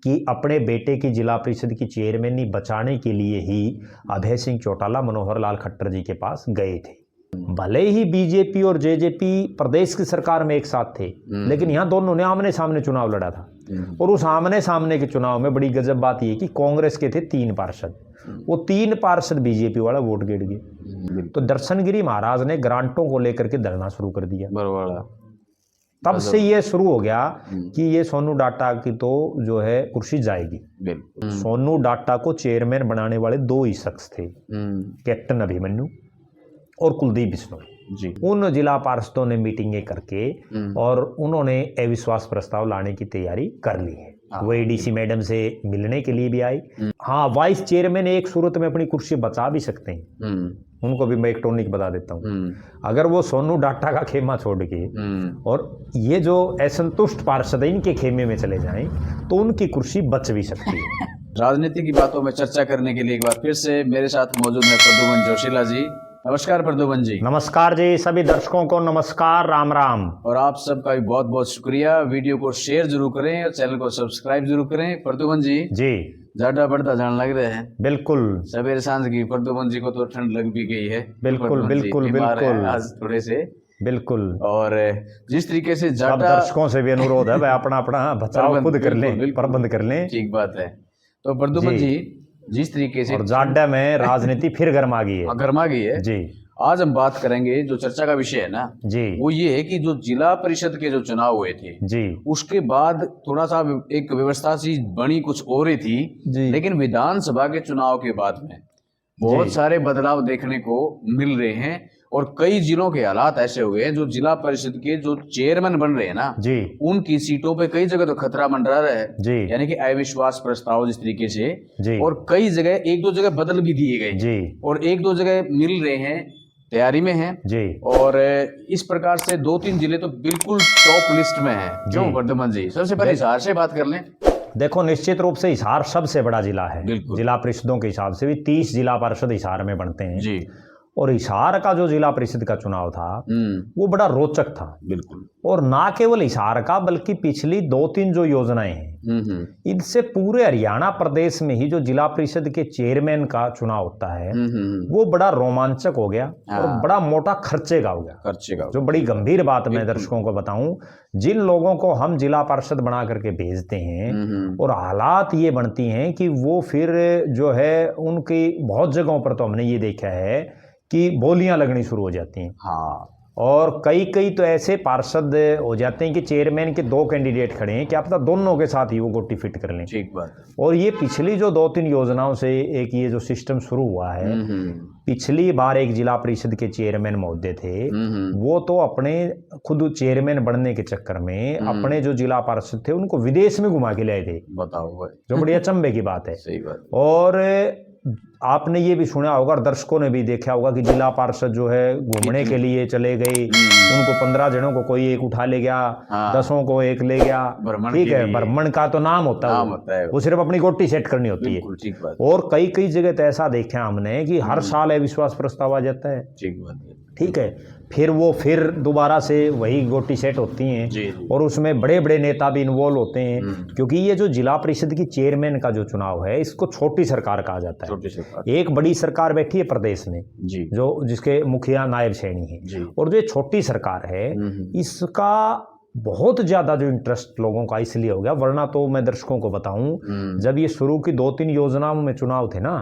कि अपने बेटे की जिला परिषद की चेयरमैनी बचाने के लिए ही अभय सिंह चौटाला मनोहर लाल खट्टर जी के पास गए थे। भले ही बीजेपी और जेजेपी प्रदेश की सरकार में एक साथ थे, लेकिन यहाँ दोनों ने आमने सामने चुनाव लड़ा था। और उस आमने सामने के चुनाव में बड़ी गजब बात यह कि कांग्रेस के थे 3 पार्षद, वो 3 पार्षद बीजेपी वाला वोट गिर गए। तो दर्शन गिरी महाराज ने ग्रांटों को लेकर के धरना शुरू कर दिया। तब से ये शुरू हो गया कि ये सोनू डाटा की तो जो है कुर्सी जाएगी। सोनू डाटा को चेयरमैन बनाने वाले 2 ही शख्स थे, कैप्टन अभिमन्यु और कुलदीप बिश्नोई जी। उन जिला पार्षदों ने मीटिंगें करके और उन्होंने अविश्वास प्रस्ताव लाने की तैयारी कर ली है। वो एडीसी मैडम से मिलने के लिए भी आई। हाँ, वाइस चेयरमैन एक सूरत में अपनी कुर्सी बचा भी सकते हैं, उनको भी मैं एक टॉनिक बता देता हूँ। अगर वो सोनू डाटा का खेमा छोड़ के और ये जो असंतुष्ट पार्षद इनके खेमे में चले जाएं तो उनकी कुर्सी बच भी सकती है। राजनीति की बातों में चर्चा करने के लिए एक बार फिर से मेरे साथ मौजूद है प्रद्युमन जोशीला जी। नमस्कार प्रद्युमन जी। नमस्कार जी, सभी दर्शकों को नमस्कार, राम राम। और आप सबका भी बहुत बहुत शुक्रिया। वीडियो को शेयर जरूर करें और चैनल को सब्सक्राइब जरूर करें। प्रद्युमन जी ज्यादा बढ़ता जान लग रहे हैं। बिल्कुल, सवेरे सांझ की प्रद्युमन जी को तो ठंड लग भी गई है। बिल्कुल बिल्कुल बिल्कुल आज थोड़े से बिल्कुल। और जिस तरीके से दर्शकों से भी अनुरोध है वह अपना अपना बचाव खुद कर लें, प्रबंध कर लें। ठीक बात है। तो प्रद्युमन जी जिस तरीके से जाड्डा में राजनीति फिर गर्मा गई है। गर्मा गई है जी। आज हम बात करेंगे, जो चर्चा का विषय है ना जी, वो ये है कि जो जिला परिषद के जो चुनाव हुए थे जी, उसके बाद थोड़ा सा एक व्यवस्था सी बनी कुछ और ही थी जी। लेकिन विधानसभा के चुनाव के बाद में बहुत सारे बदलाव देखने को मिल रहे हैं और कई जिलों के हालात ऐसे हुए हैं जो जिला परिषद के जो चेयरमैन बन रहे हैं ना जी, उनकी सीटों पे कई जगह तो खतरा मंडरा रहा है जी। यानी कि अविश्वास प्रस्ताव जिस तरीके से जी। और कई जगह 1-2 जगह बदल भी दिए गए जी। और 1-2 जगह मिल रहे हैं, तैयारी में हैं जी। और इस प्रकार से 2-3 जिले तो बिल्कुल टॉप लिस्ट में हैं। क्यों प्रद्युमन जी? सबसे पहले हिसार से बात कर लें। देखो, निश्चित रूप से हिसार सबसे बड़ा जिला है। जिला परिषदों के हिसाब से भी 30 जिला परिषद हिसार में बनते हैं जी। और हिसार का जो जिला परिषद का चुनाव था वो बड़ा रोचक था। बिल्कुल। और ना केवल हिसार का बल्कि पिछली 2-3 जो योजनाएं हैं इनसे पूरे हरियाणा प्रदेश में ही जो जिला परिषद के चेयरमैन का चुनाव होता है वो बड़ा रोमांचक हो गया और बड़ा मोटा खर्चे का हो गया। जो बड़ी गंभीर बात मैं दर्शकों को बताऊं, जिन लोगों को हम जिला पार्षद बना करके भेजते हैं और हालात ये बनती हैं कि वो फिर जो है उनकी बहुत जगहों पर तो हमने ये देखा है कि बोलियां लगनी शुरू हो जाती हैं। हाँ। और कई तो ऐसे पार्षद हो जाते हैं कि चेयरमैन के 2 कैंडिडेट खड़े हैं, क्या पता दोनों के साथ ही वो गोटी फिट कर लें। ठीक बात। और ये पिछली जो 2-3 योजनाओं से एक ये जो सिस्टम शुरू हुआ है, पिछली बार एक जिला परिषद के चेयरमैन महोदय थे, वो तो अपने खुद चेयरमैन बनने के चक्कर में अपने जो जिला पार्षद थे उनको विदेश में घुमा के लाए थे। बताओ, जो बड़ी अचंभे की बात है। सही बात। और आपने ये भी सुना होगा और दर्शकों ने भी देखा होगा कि जिला पार्षद जो है घूमने के लिए चले गए, उनको 15 जनों को कोई एक उठा ले गया, 10 को एक ले गया। ठीक है, भ्रमण का तो नाम होता है, वो सिर्फ अपनी गोटी सेट करनी होती है। और कई जगह तो ऐसा देखा हमने कि हर साल अविश्वास प्रस्ताव आ जाता है। ठीक है, फिर दोबारा से वही गोटी सेट होती हैं और उसमें बड़े बड़े नेता भी इन्वॉल्व होते हैं, क्योंकि ये जो जिला परिषद की चेयरमैन का जो चुनाव है इसको छोटी सरकार कहा जाता है। एक बड़ी सरकार बैठी है प्रदेश में जी, जो जिसके मुखिया नायब सैनी है, और जो छोटी सरकार है इसका बहुत ज्यादा जो इंटरेस्ट लोगों का इसलिए हो गया। वरना तो मैं दर्शकों को बताऊं, जब ये शुरू की 2-3 योजनाओं में चुनाव थे ना,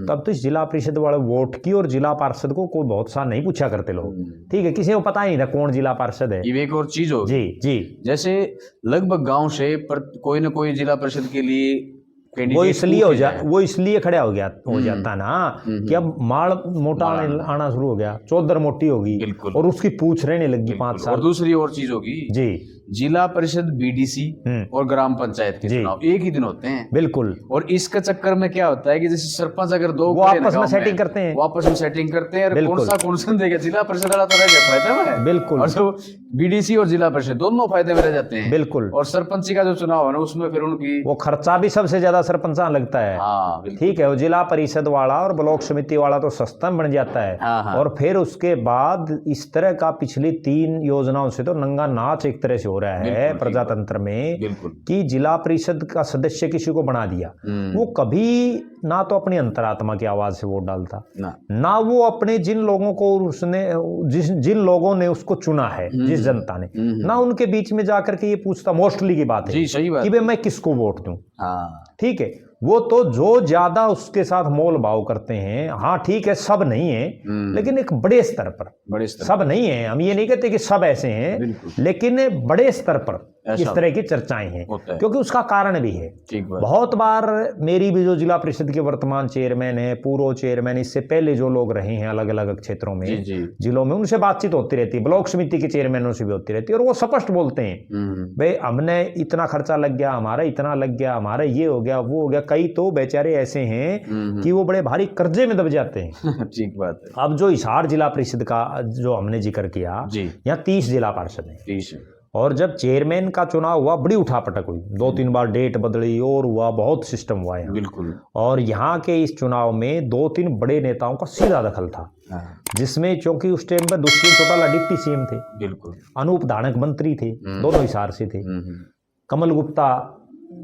तब तो इस जिला परिषद वाले वोट की और जिला पार्षद को कोई बहुत सा नहीं पूछा करते लोग। ठीक है, किसी को पता ही नहीं था कौन जिला पार्षद है। ये एक और चीज हो जी जी, जैसे लगभग गांव से कोई ना कोई जिला परिषद के लिए वो इसलिए खड़ा हो जाता ना कि अब माड़ मोटा आना शुरू हो गया, चौधर मोटी होगी और उसकी पूछ रहने लगी 5 साल। और दूसरी और चीज होगी जी, जिला परिषद, बीडीसी और ग्राम पंचायत के चुनाव एक ही दिन होते हैं। बिल्कुल। और इसका चक्कर में क्या होता है कि जैसे सरपंच अगर 2 वो आपस में सेटिंग करते हैं, कौन सा देगा, जिला परिषद वाला तो रह जाता है फायदा में। बिल्कुल। और जो बीडीसी और जिला परिषद दोनों फायदे में रह जाते हैं। बिल्कुल। और सरपंची का जो चुनाव है ना उसमें फिर उनकी वो खर्चा भी सबसे ज्यादा सरपंचा लगता है। हाँ, ठीक है, वो जिला परिषद वाला और ब्लॉक समिति वाला तो सस्ता बन जाता है। और फिर उसके बाद इस तरह का पिछली 3 योजनाओं से तो नंगा नाच एक तरह से हो रहा है प्रजातंत्र में कि जिला परिषद का सदस्य किसी को बना दिया, वो कभी ना तो अपनी अंतरात्मा की आवाज से वोट डालता, ना वो अपने जिन लोगों को उसने जिन लोगों ने उसको चुना है, जिस जनता ने, ना उनके बीच में जाकर के ये पूछता। मोस्टली की बात है कि भाई मैं किसको वोट दूं। ठीक है, वो तो जो ज्यादा उसके साथ मोल भाव करते हैं, हाँ ठीक है सब नहीं है, लेकिन एक बड़े स्तर पर, सब नहीं है, हम ये नहीं कहते कि सब ऐसे हैं, लेकिन बड़े स्तर पर इस तरह की चर्चाएं हैं, क्योंकि उसका कारण भी है। बहुत बार मेरी भी जो जिला परिषद के वर्तमान चेयरमैन है, पूर्व चेयरमैन, इससे पहले जो लोग रहे हैं अलग अलग क्षेत्रों में, जिलों में, उनसे बातचीत होती रहती है, ब्लॉक समिति के चेयरमैनों से भी होती रहती है, और वो स्पष्ट बोलते हैं भाई हमने इतना खर्चा लग गया, हमारा इतना लग गया, हमारा ये हो गया, वो हो गया। कई तो बेचारे ऐसे हैं कि वो बड़े भारी कर्जे में दब जाते हैं। ठीक बात है। अब जो हिसार जिला परिषद का जो हमने जिक्र किया, यहाँ 30 जिला पार्षद है, और जब चेयरमैन का चुनाव हुआ बड़ी उठापटक हुई, 2-3 बार डेट बदली और हुआ, बहुत सिस्टम हुआ यहाँ। बिल्कुल। और यहाँ के इस चुनाव में 2-3 बड़े नेताओं का सीधा दखल था, जिसमें चूंकि उस टाइम पर दुष्यंत चौटाला डिप्टी सीएम थे, बिल्कुल, अनूप धानक मंत्री थे, दोनों हिसार से थे, कमल गुप्ता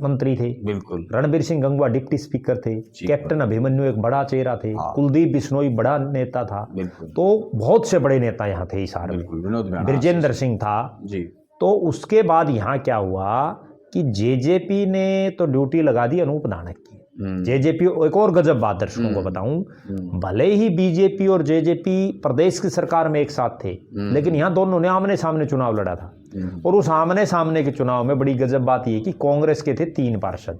मंत्री थे, बिल्कुल, रणबीर सिंह गंगवा डिप्टी स्पीकर थे, कैप्टन अभिमन्यु एक बड़ा चेहरा थे, कुलदीप बिश्नोई बड़ा नेता था, तो बहुत से बड़े नेता यहाँ थे हिसार में, ब्रजेंद्र सिंह था जी। तो उसके बाद यहाँ क्या हुआ कि जेजेपी ने तो ड्यूटी लगा दी अनूप धानक की। जेजेपी, एक और गजब बात दर्शकों को बताऊं, भले ही बीजेपी और जेजेपी प्रदेश की सरकार में एक साथ थे, लेकिन यहाँ दोनों ने आमने सामने चुनाव लड़ा था। और उस आमने सामने के चुनाव में बड़ी गजब बात यह कि कांग्रेस के थे 3 पार्षद,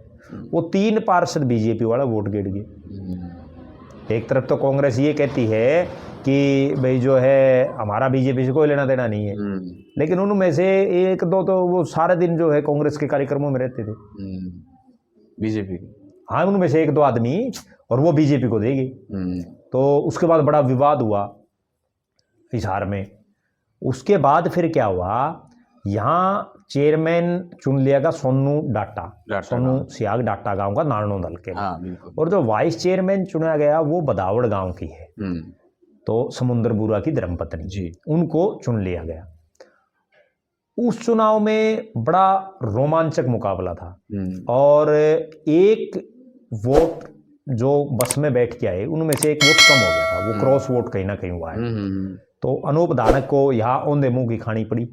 वो 3 पार्षद बीजेपी वाला वोट गिर गए। एक तरफ तो कांग्रेस ये कहती है कि भाई जो है हमारा बीजेपी से कोई लेना देना नहीं है, लेकिन उनमें से 1-2 तो वो सारे दिन जो है कांग्रेस के कार्यक्रमों में रहते थे, बीजेपी, हाँ उनमें से 1-2 आदमी, और वो बीजेपी को देगी। तो उसके बाद बड़ा विवाद हुआ हिसार में। उसके बाद फिर क्या हुआ, यहाँ चेयरमैन चुन लिया गया सोनू डाटा, सोनू सियाग डाटा गांव का, नारनौ दल के। और जो वाइस चेयरमैन चुना गया वो बदावड़ गांव की है, तो समुद्रपुरा की धर्मपत्नी जी, उनको चुन लिया गया। उस चुनाव में बड़ा रोमांचक मुकाबला था, और एक वोट जो बस में बैठ के आए उनमें से एक वोट कम हो गया था, वो क्रॉस वोट कहीं ना कहीं हुआ है। तो अनूप धानक को यहाँ औंधे मुंह की खानी पड़ी।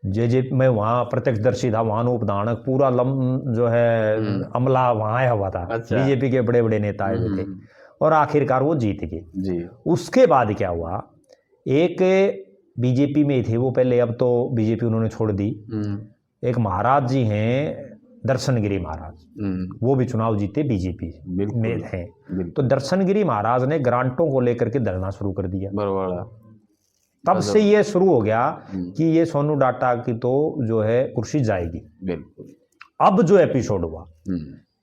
जे मैं वहाँ प्रत्यक्षदर्शी था, वहाँ अनूप धानक पूरा जो है अमला वहाँ आया हुआ था, बीजेपी के बड़े बड़े नेता आए हुए थे, और आखिरकार वो जीत गए। उसके बाद क्या हुआ, एक बीजेपी में थे वो पहले, अब तो बीजेपी उन्होंने छोड़ दी, एक महाराज जी हैं दर्शनगिरी महाराज, वो भी चुनाव जीते बीजेपी में हैं। तो दर्शनगिरी महाराज ने ग्रांटों को लेकर के धरना शुरू कर दिया, तब से ये शुरू हो गया कि ये सोनू डाटा की तो जो है कुर्सी जाएगी। अब जो एपिसोड हुआ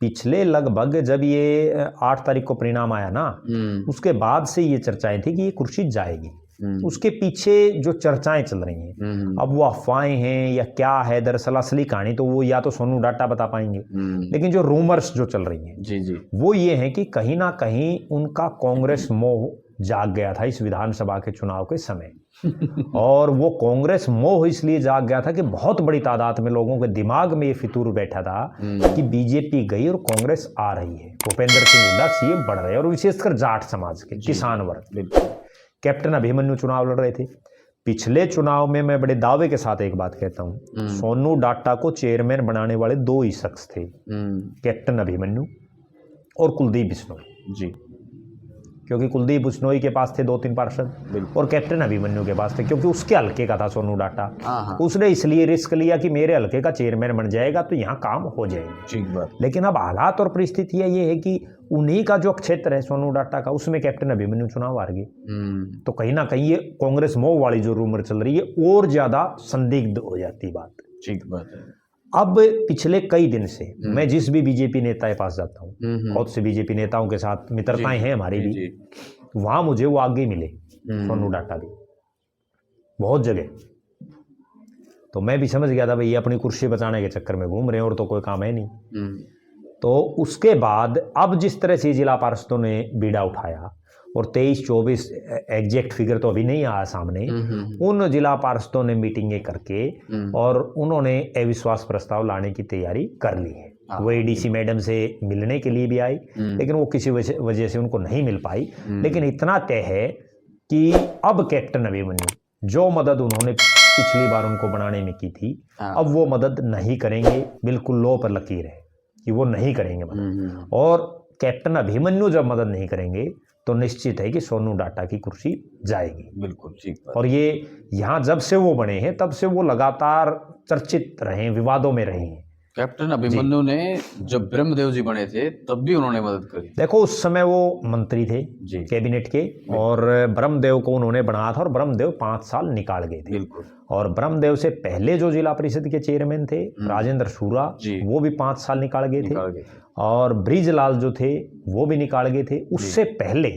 पिछले लगभग जब ये 8 तारीख को परिणाम आया ना, उसके बाद से ये चर्चाएं थी कि ये कुर्सी जाएगी। उसके पीछे जो चर्चाएं चल रही हैं, अब वो अफवाहें हैं या क्या है, दरअसल असली कहानी तो वो या तो सोनू डाटा बता पाएंगे, लेकिन जो रूमर्स जो चल रही हैं वो ये है कि कहीं ना कहीं उनका कांग्रेस मोह जाग गया था इस विधानसभा के चुनाव के समय। और वो कांग्रेस मोह इसलिए जाग गया था कि बहुत बड़ी तादाद में लोगों के दिमाग में ये फितूर बैठा था कि बीजेपी गई और कांग्रेस आ रही है, भूपेंद्र सिंह हुड्डा सीएम बढ़ रहे हैं, और विशेषकर जाट समाज के किसान वर्ग। कैप्टन अभिमन्यु चुनाव लड़ रहे थे। पिछले चुनाव में मैं बड़े दावे के साथ एक बात कहता हूं, सोनू डाटा को चेयरमैन बनाने वाले 2 ही शख्स थे, कैप्टन अभिमन्यु और कुलदीप बिश्नोई जी, क्योंकि कुलदीप बिश्नोई के पास थे 2-3 पार्षद और कैप्टन अभिमन्यु के पास थे, क्योंकि उसके हल्के का था सोनू डाटा। उसने इसलिए रिस्क लिया कि मेरे हल्के का चेयरमैन बन जाएगा तो यहाँ काम हो जाएगा। लेकिन अब हालात और परिस्थितियां ये है कि उन्हीं का जो क्षेत्र है सोनू डाटा का, उसमें कैप्टन अभिमन्यु चुनाव हार गए। तो कहीं ना कहीं ये कांग्रेस मोह वाली जो रूमर चल रही है और ज्यादा संदिग्ध हो जाती बात। ठीक बात है। अब पिछले कई दिन से मैं जिस भी बीजेपी नेता के पास जाता हूँ, बहुत से बीजेपी नेताओं के साथ मित्रताएं हैं हमारी भी, वहां मुझे वो आगे मिले सोनू डाटा भी बहुत जगह। तो मैं भी समझ गया था भाई ये अपनी कुर्सी बचाने के चक्कर में घूम रहे हैं और तो कोई काम है नहीं। तो उसके बाद अब जिस तरह से जिला पार्षदों ने बीड़ा उठाया और 23-24 एग्जैक्ट फिगर तो अभी नहीं आया सामने, उन जिला पार्षदों ने मीटिंगें करके और उन्होंने अविश्वास प्रस्ताव लाने की तैयारी कर ली है। वो एडीसी मैडम से मिलने के लिए भी आई, लेकिन वो किसी वजह से उनको नहीं मिल पाई। लेकिन इतना तय है कि अब कैप्टन अभिमन्यु जो मदद उन्होंने पिछली बार उनको बनाने में की थी, अब वो मदद नहीं करेंगे। बिल्कुल लो पर लकीर है कि वो नहीं करेंगे मदद। और कैप्टन अभिमन्यु जब मदद नहीं करेंगे तो निश्चित है कि सोनू डाटा की कुर्सी जाएगी। बिल्कुल ठीक। और ये यहाँ जब से वो बने हैं तब से वो लगातार चर्चित रहे, विवादों में रहे हैं। कैप्टन अभिमन्यु ने जब ब्रह्मदेव जी बने थे तब भी उन्होंने मदद करी। देखो उस समय वो मंत्री थे कैबिनेट के, और ब्रह्मदेव को उन्होंने बनाया था और ब्रह्मदेव 5 साल निकाल गए थे। बिल्कुल। और ब्रह्मदेव से पहले जो जिला परिषद के चेयरमैन थे राजेंद्र सूरा, वो भी 5 साल निकाल गए थे। और ब्रिजलाल जो थे वो भी निकाल गए थे। उससे पहले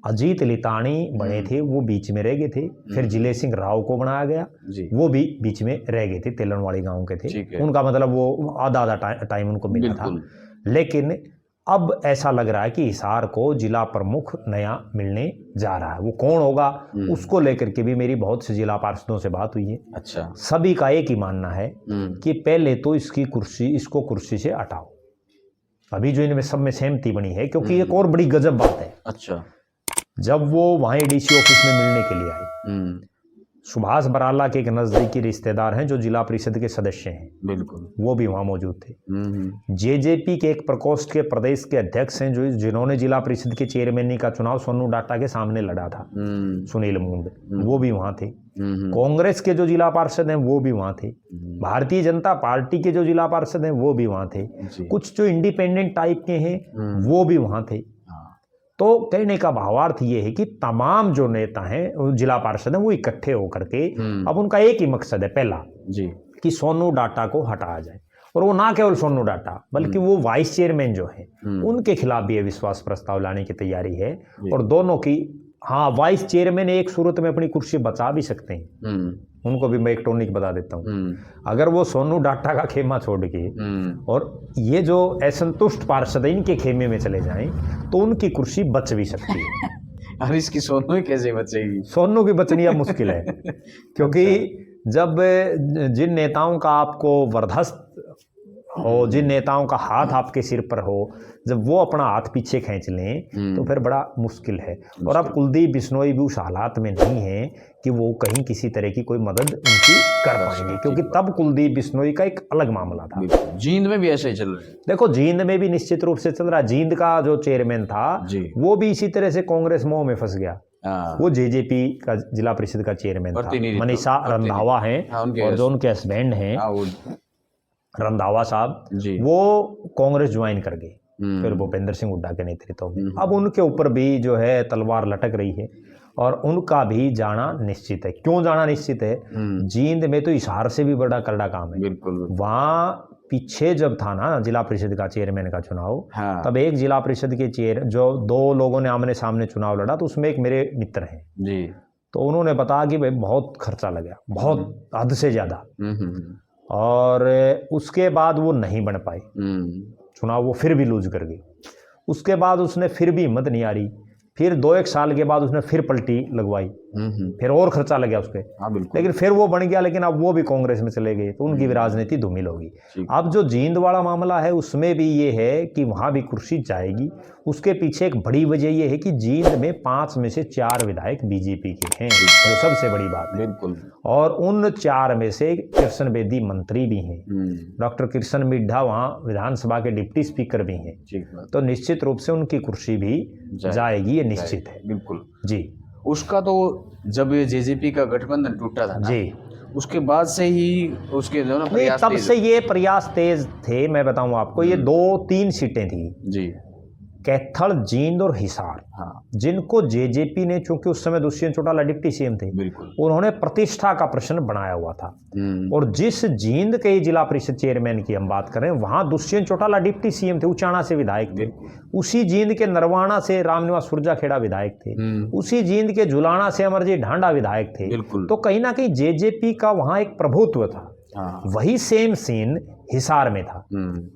अजीत लितानी बने थे, वो बीच में रह गए थे। फिर जिले सिंह राव को बनाया गया, वो भी बीच में रह गए थे, तेलनवाड़ी गांव के थे। उनका मतलब वो आधा टाइम उनको मिला था। लेकिन अब ऐसा लग रहा है कि हिसार को जिला प्रमुख नया मिलने जा रहा है। वो कौन होगा उसको लेकर के भी मेरी बहुत से जिला पार्षदों से बात हुई है। अच्छा। सभी का एक ही मानना है कि पहले तो इसको कुर्सी से हटाओ। अभी जो इनमें सब में सहमति बनी है, क्योंकि एक और बड़ी गजब बात है। अच्छा। जब वो वहाँ एडीसी ऑफिस में मिलने के लिए आए, सुभाष बराला के एक नजदीकी रिश्तेदार हैं जो जिला परिषद के सदस्य हैं, बिल्कुल, वो भी वहाँ मौजूद थे। जेजेपी के एक प्रकोष्ठ के प्रदेश के अध्यक्ष हैं जिन्होंने जिला परिषद के चेयरमैन का चुनाव सोनू डाटा के सामने लड़ा था, सुनील मुंड, वो भी वहाँ थे। कांग्रेस के जो जिला पार्षद हैं वो भी वहाँ थे। भारतीय जनता पार्टी के जो जिला पार्षद हैं वो भी वहाँ थे। कुछ जो इंडिपेंडेंट टाइप के हैं वो भी वहाँ थे। तो कहने का भावार्थ ये है कि तमाम जो नेता हैं, जिला पार्षद हैं, वो इकट्ठे होकर के अब उनका एक ही मकसद है, पहला कि सोनू डाटा को हटाया जाए। और वो ना केवल सोनू डाटा बल्कि वो वाइस चेयरमैन जो है उनके खिलाफ भी अविश्वास प्रस्ताव लाने की तैयारी है। और दोनों की, हाँ, वाइस चेयरमैन एक सूरत में अपनी कुर्सी बचा भी सकते हैं। उनको भी मैं एक टॉनिक बता देता हूँ। अगर वो सोनू डाटा का खेमा छोड़ के और ये जो असंतुष्ट पार्षद है इनके खेमे में चले जाएं तो उनकी कुर्सी बच भी सकती है। अरे इसकी सोनू ही कैसे बचेगी? सोनू की बचनी अब मुश्किल है, क्योंकि जब जिन नेताओं का आपको वरदस्त हो, जिन नेताओं का हाथ आपके सिर पर हो, जब वो अपना हाथ पीछे खींच लें तो फिर बड़ा मुश्किल है। और अब कुलदीप बिश्नोई भी उस हालात में नहीं है कि वो कहीं किसी तरह की कोई मदद उनकी कर पाएंगे, क्योंकि तब कुलदीप बिश्नोई का एक अलग मामला था। जींद में भी ऐसा ही चल रहा है। देखो जींद में भी निश्चित रूप से चल रहा है। जींद का जो चेयरमैन था वो भी इसी तरह से कांग्रेस मोह में फंस गया। वो जेजेपी का जिला परिषद का चेयरमैन था, मनीषा रंधावा है, और जो उनके हस्बैंड हैं रंधावा साहब, वो कांग्रेस ज्वाइन कर गए फिर भूपेंद्र सिंह हुड्डा के नेतृत्व में। अब उनके ऊपर भी जो है तलवार लटक रही है और उनका भी जाना निश्चित है। क्यों जाना निश्चित है? जींद में तो हिसार से भी बड़ा करड़ा काम है। बिल्कुल। वहाँ पीछे जब था ना जिला परिषद का चेयरमैन का चुनाव, हाँ, तब एक जिला परिषद के जो 2 लोगों ने आमने सामने चुनाव लड़ा, तो उसमें एक मेरे मित्र हैं जी, तो उन्होंने बताया कि भाई बहुत खर्चा लगा, बहुत हद से ज्यादा, और उसके बाद वो नहीं बन पाए चुनाव, वो फिर भी लूज कर गई। उसके बाद उसने फिर भी हिम्मत नहीं आ रही, फिर 2-1 साल के बाद उसने फिर पलटी लगवाई, फिर और खर्चा लग गया उसके, लेकिन फिर वो बन गया। लेकिन अब वो भी कांग्रेस में चले गए, तो उनकी भी राजनीति धूमिल होगी। अब जो जींद वाला मामला है उसमें भी ये है कि वहां भी कुर्सी जाएगी। उसके पीछे एक बड़ी वजह ये है कि जींद में 5 में से 4 विधायक बीजेपी के हैं, जो सबसे बड़ी बात है। बिल्कुल। और उन 4 में से कृष्ण बेदी मंत्री भी हैं, डॉक्टर कृष्ण मिड्ढा वहाँ विधानसभा के डिप्टी स्पीकर भी हैं, तो निश्चित रूप से उनकी कुर्सी भी जाएगी, ये निश्चित है। बिल्कुल जी। उसका तो जब ये जेजेपी का गठबंधन टूटा था जी, उसके बाद से ही उसके जो ना तब से ये प्रयास तेज थे। मैं बताऊं आपको, ये 2-3 सीटें थी जी, कैथल, जींद और हिसार, हाँ, जिनको जेजेपी ने, चूंकि उस समय दुष्यंत चौटाला डिप्टी सीएम थे, बिल्कुल, उन्होंने प्रतिष्ठा का प्रश्न बनाया हुआ था। और जिस जींद के जिला परिषद चेयरमैन की हम बात करें, वहां दुष्यंत चौटाला डिप्टी सीएम थे, उचाना से विधायक थे। उसी जींद के नरवाना से रामनिवास सुरजाखेड़ा विधायक थे। उसी जींद के झुलाना से अमरजीत ढांडा विधायक थे। तो कहीं ना कहीं जेजेपी का वहां एक प्रभुत्व था। वही सेम सीन हिसार में था।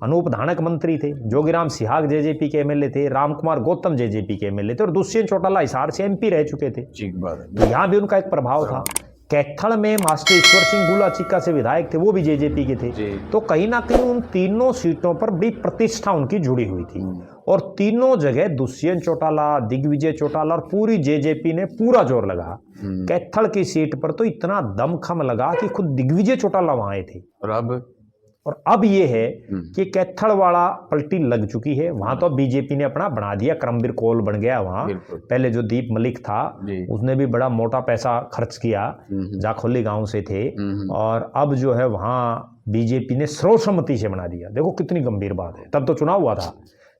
अनूप धानक मंत्री थे, जोगीराम सिहाग जेजेपी के एमएलए थे, रामकुमार गौतम जेजेपी के एमएलए थे और दुष्यंत चौटाला हिसार से एमपी रह चुके थे। तो यहाँ भी उनका एक प्रभाव था। कैथल में मास्टर ईश्वर सिंह गुला चिक्का से विधायक थे, वो भी जेजेपी के थे। तो कहीं ना कहीं उन तीनों सीटों पर बड़ी प्रतिष्ठा उनकी जुड़ी हुई थी और तीनों जगह दुष्यंत चौटाला, दिग्विजय चौटाला और पूरी जेजेपी ने पूरा जोर लगा। कैथल की सीट पर तो इतना दमखम लगा कि खुद दिग्विजय चौटाला वहां आए थे। और अब ये है कि कैथल वाला पलटी लग चुकी है। वहां तो बीजेपी ने अपना बना दिया, करमबीर कौल बन गया वहां। पहले जो दीप मलिक था उसने भी बड़ा मोटा पैसा खर्च किया, जाखोली गांव से थे, और अब जो है वहां बीजेपी ने सर्वसम्मति से बना दिया। देखो कितनी गंभीर बात है, तब तो चुनाव हुआ था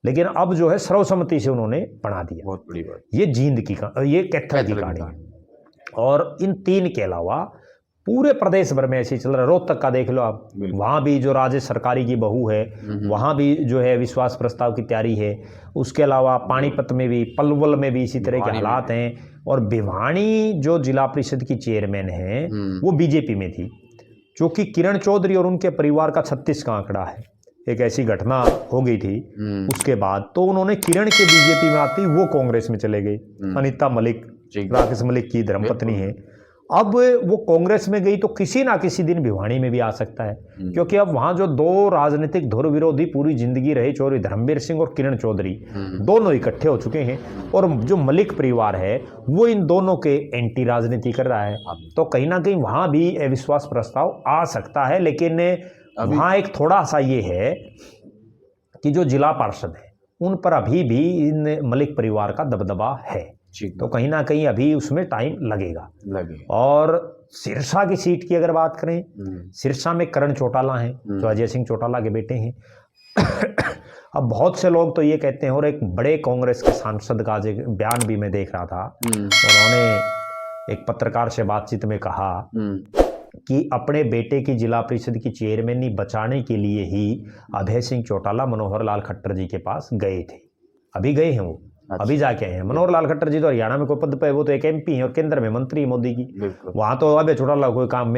लेकिन अब जो है सर्वसम्मति से उन्होंने बना दिया। बहुत बड़ी बात। ये जींद की, ये कैथल की कहानी है। और इन तीन के अलावा पूरे प्रदेश भर में ऐसे चल रहा है। रोहतक का देख लो आप, वहाँ भी जो राजेश सरकारी की बहू है वहाँ भी जो है विश्वास प्रस्ताव की तैयारी है। उसके अलावा पानीपत में भी, पलवल में भी इसी तरह के हालात हैं। और भिवानी जो जिला परिषद की चेयरमैन है वो बीजेपी में थी, क्योंकि किरण चौधरी और उनके परिवार का 36 का आंकड़ा है। एक ऐसी घटना हो गई थी उसके बाद तो उन्होंने किरण के बीजेपी में आती वो कांग्रेस में चले गई। अनीता मलिक, राकेश मलिक की धर्मपत्नी है। अब वो कांग्रेस में गई तो किसी ना किसी दिन भिवानी में भी आ सकता है, क्योंकि अब वहां जो दो राजनीतिक धुर विरोधी पूरी जिंदगी रहे चौधरी धर्मवीर सिंह और किरण चौधरी, दोनों इकट्ठे हो चुके हैं। और जो मलिक परिवार है वो इन दोनों के एंटी राजनीति कर रहा है। तो कहीं ना कहीं वहां भी अविश्वास प्रस्ताव आ सकता है। लेकिन वहां एक थोड़ा सा ये है कि जो जिला पार्षद है उन पर अभी भी इन मलिक परिवार का दबदबा है। तो कहीं ना कहीं अभी उसमें टाइम लगेगा। और सिरसा की सीट की अगर बात करें, सिरसा में करण चौटाला हैं जो अजय सिंह चौटाला के बेटे हैं। अब बहुत से लोग तो ये कहते हैं, और एक बड़े कांग्रेस के सांसद का आज एक बयान भी मैं देख रहा था, उन्होंने एक पत्रकार से बातचीत में कहा कि अपने बेटे की जिला परिषद की चेयरमैनी बचाने के लिए ही अभय सिंह चौटाला मनोहर लाल खट्टर जी के पास गए थे। अभी गए हैं वो, अभी जाके आए हैं। मनोहर लाल खट्टर जी तो हरियाणा में कोई पद पे, वो तो एक एमपी हैं और केंद्र में मंत्री मोदी की। वहां तो अभय चौटाला कोई काम में